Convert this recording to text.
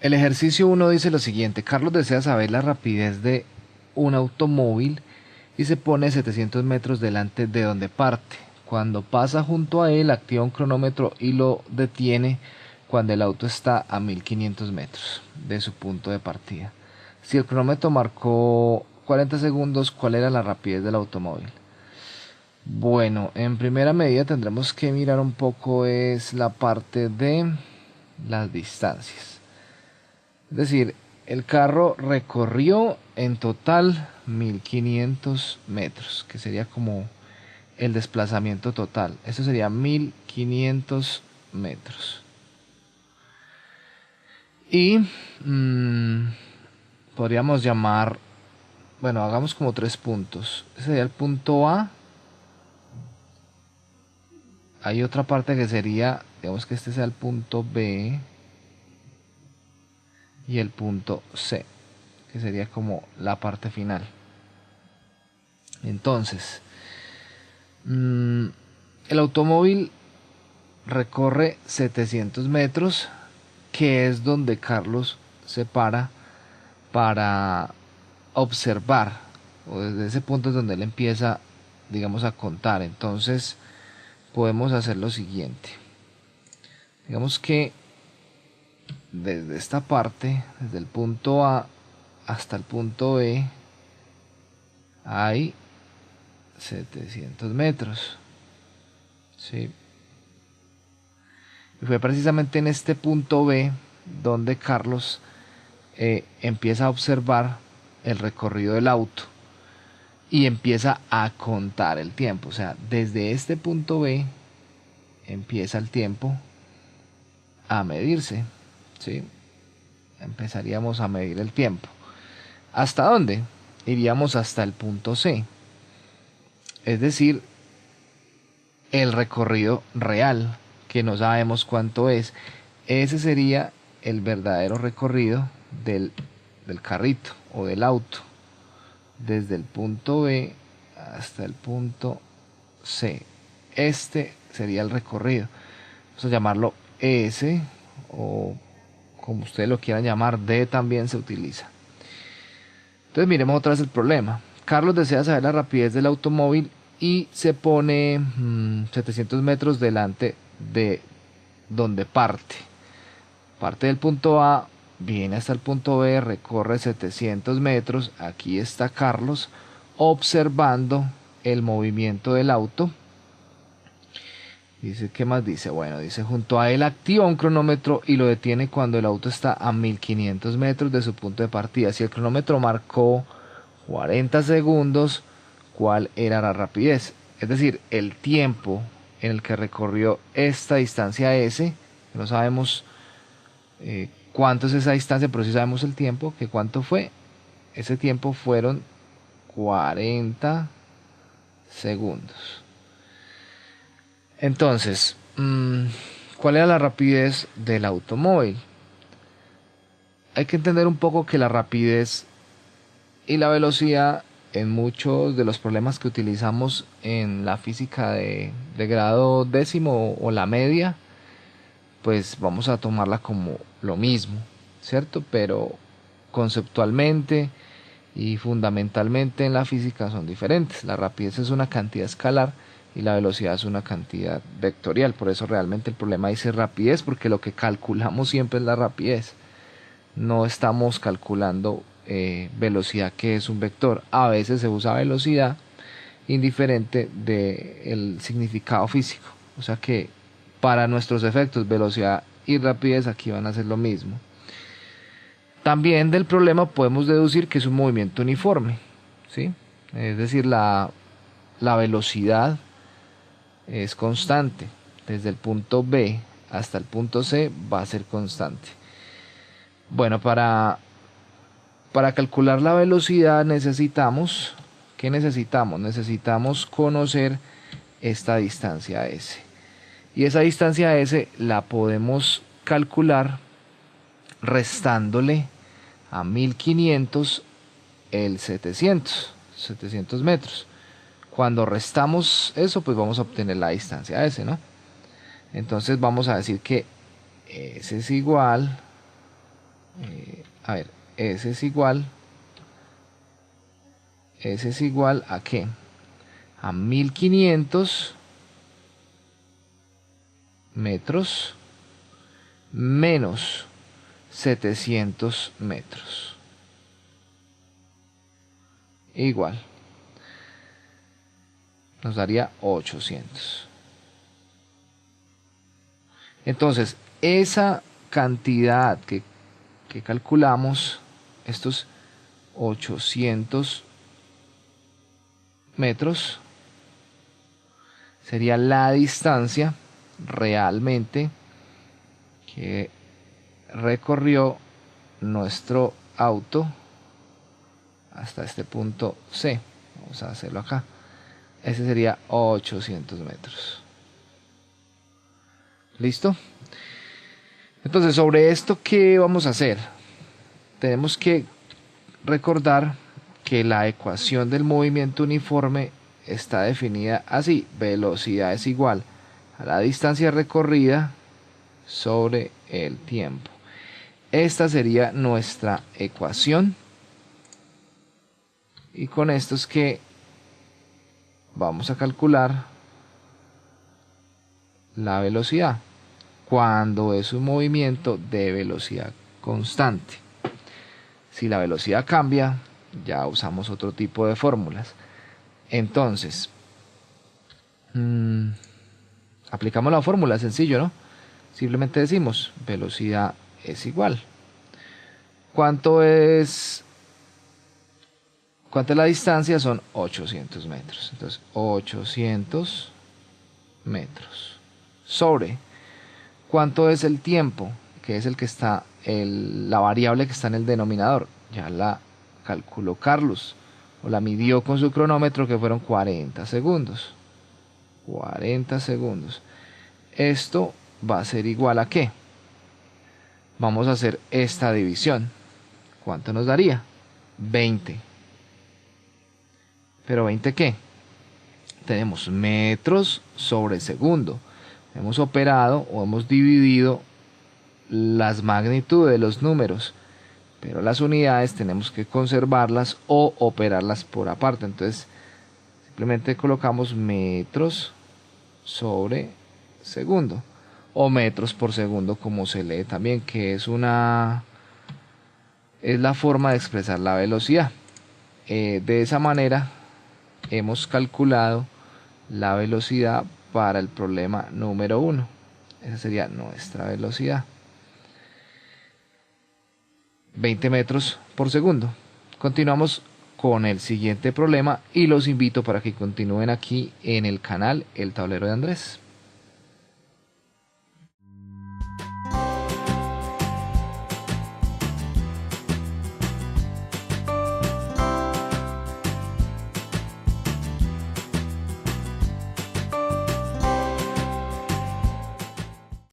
El ejercicio 1 dice lo siguiente: Carlos desea saber la rapidez de un automóvil y se pone 700 metros delante de donde parte. Cuando pasa junto a él, activa un cronómetro y lo detiene cuando el auto está a 1500 metros de su punto de partida. Si el cronómetro marcó 40 segundos, ¿cuál era la rapidez del automóvil? Bueno, en primera medida tendremos que mirar un poco es la parte de las distancias. Es decir, el carro recorrió en total 1500 metros, que sería como el desplazamiento total. Eso sería 1500 metros. Y podríamos llamar, bueno, hagamos como tres puntos. Ese sería el punto A. Hay otra parte que sería, digamos que este sea el punto B. Y el punto C, que sería como la parte final. Entonces, el automóvil recorre 700 metros, que es donde Carlos se para observar, o desde ese punto es donde él empieza, digamos, a contar. Entonces, podemos hacer lo siguiente. Digamos que desde esta parte, desde el punto A hasta el punto B, hay 700 metros. ¿Sí? Y fue precisamente en este punto B donde Carlos empieza a observar el recorrido del auto y empieza a contar el tiempo. O sea, desde este punto B empieza el tiempo a medirse. ¿Sí? Empezaríamos a medir el tiempo. ¿Hasta dónde? Iríamos hasta el punto C. Es decir, el recorrido real, que no sabemos cuánto es. Ese sería el verdadero recorrido del carrito o del auto. Desde el punto B hasta el punto C. Este sería el recorrido. Vamos a llamarlo S, o como ustedes lo quieran llamar, D también se utiliza. Entonces miremos otra vez el problema. Carlos desea saber la rapidez del automóvil y se pone 700 metros delante de donde parte. Parte del punto A, viene hasta el punto B, recorre 700 metros. Aquí está Carlos observando el movimiento del auto. Dice, ¿qué más dice? Bueno, dice, junto a él activa un cronómetro y lo detiene cuando el auto está a 1500 metros de su punto de partida. Si el cronómetro marcó 40 segundos, ¿cuál era la rapidez? Es decir, el tiempo en el que recorrió esta distancia S. No sabemos cuánto es esa distancia, pero sí sabemos el tiempo, que cuánto fue. Ese tiempo fueron 40 segundos. Entonces, ¿cuál era la rapidez del automóvil? Hay que entender un poco que la rapidez y la velocidad en muchos de los problemas que utilizamos en la física de grado décimo o la media, pues vamos a tomarla como lo mismo, ¿cierto? Pero conceptualmente y fundamentalmente en la física son diferentes. La rapidez es una cantidad escalar y la velocidad es una cantidad vectorial. Por eso realmente el problema dice rapidez, porque lo que calculamos siempre es la rapidez. No estamos calculando velocidad, que es un vector. A veces se usa velocidad indiferente del significado físico. O sea que para nuestros efectos velocidad y rapidez aquí van a ser lo mismo. También del problema podemos deducir que es un movimiento uniforme, ¿sí? Es decir, la velocidad es constante. Desde el punto B hasta el punto C va a ser constante. Bueno, para calcular la velocidad necesitamos, ¿qué necesitamos? Necesitamos conocer esta distancia S. Y esa distancia S la podemos calcular restándole a 1500 el 700 metros. Cuando restamos eso, pues vamos a obtener la distancia S, ¿no? Entonces vamos a decir que S es igual A ver, S es igual ¿a qué? A 1500 metros menos 700 metros. Igual. Nos daría 800. Entonces, esa cantidad que calculamos, estos 800 metros, sería la distancia realmente que recorrió nuestro auto hasta este punto C. Vamos a hacerlo acá. Ese sería 800 metros. ¿Listo? Entonces, sobre esto, ¿qué vamos a hacer? Tenemos que recordar que la ecuación del movimiento uniforme está definida así: velocidad es igual a la distancia recorrida sobre el tiempo. Esta sería nuestra ecuación, y con esto es que vamos a calcular la velocidad cuando es un movimiento de velocidad constante. Si la velocidad cambia, ya usamos otro tipo de fórmulas. Entonces, aplicamos la fórmula, sencillo, ¿no? Simplemente decimos velocidad es igual. ¿Cuánto es la distancia? Son 800 metros. Entonces, 800 metros sobre ¿cuánto es el tiempo? Que es el que está, la variable que está en el denominador. Ya la calculó Carlos, o la midió con su cronómetro, que fueron 40 segundos. 40 segundos. Esto va a ser igual a ¿qué? Vamos a hacer esta división. ¿Cuánto nos daría? 20. ¿Pero 20 qué? Tenemos metros sobre segundo. Hemos operado o hemos dividido las magnitudes de los números, pero las unidades tenemos que conservarlas o operarlas por aparte. Entonces simplemente colocamos metros sobre segundo, o metros por segundo, como se lee también, que es la forma de expresar la velocidad. De esa manera hemos calculado la velocidad para el problema número 1. Esa sería nuestra velocidad: 20 metros por segundo. Continuamos con el siguiente problema y los invito para que continúen aquí en el canal El Tablero de Andrés.